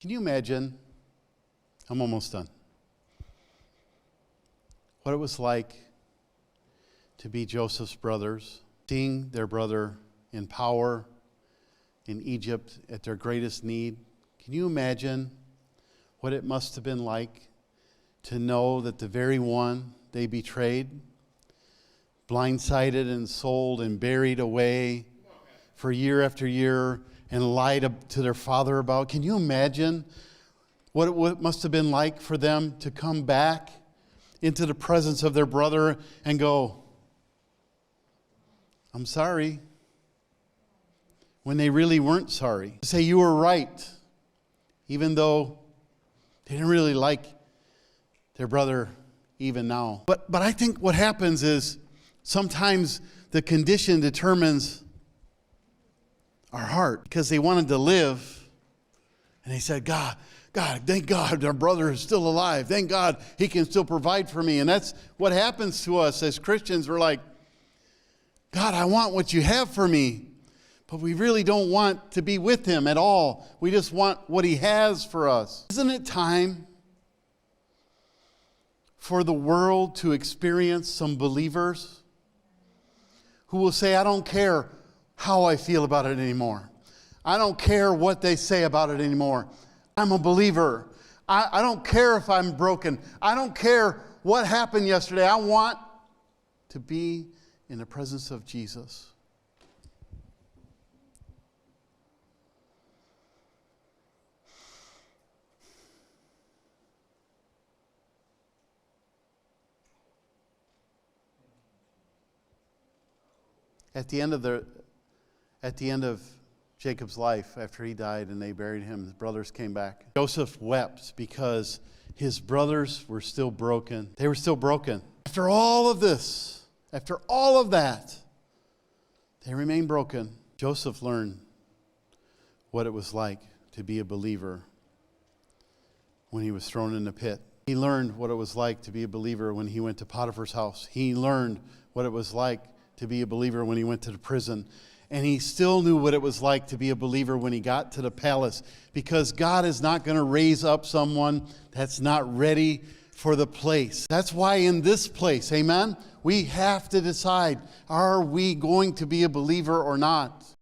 Can you imagine? I'm almost done. What it was like to be Joseph's brothers, seeing their brother in power in Egypt at their greatest need. Can you imagine what it must have been like to know that the very one they betrayed, blindsided and sold and buried away for year after year and lied to their father about? Can you imagine what it must have been like for them to come back into the presence of their brother and go, I'm sorry, when they really weren't sorry? Say, you were right, even though they didn't really like their brother even now. But I think what happens is sometimes the condition determines our heart, because they wanted to live, and they said, God, thank God our brother is still alive. Thank God he can still provide for me. And that's what happens to us as Christians. We're like, God, I want what you have for me. But we really don't want to be with him at all. We just want what he has for us. Isn't it time for the world to experience some believers who will say, I don't care how I feel about it anymore. I don't care what they say about it anymore. I'm a believer. I don't care if I'm broken. I don't care what happened yesterday. I want to be in the presence of Jesus. At the end of Jacob's life, after he died and they buried him, his brothers came back. Joseph wept because his brothers were still broken. They were still broken. After all of this, after all of that, they remained broken. Joseph learned what it was like to be a believer when he was thrown in the pit. He learned what it was like to be a believer when he went to Potiphar's house. He learned what it was like to be a believer when he went to the prison. And he still knew what it was like to be a believer when he got to the palace, because God is not going to raise up someone that's not ready for the place. That's why in this place, amen, we have to decide, are we going to be a believer or not?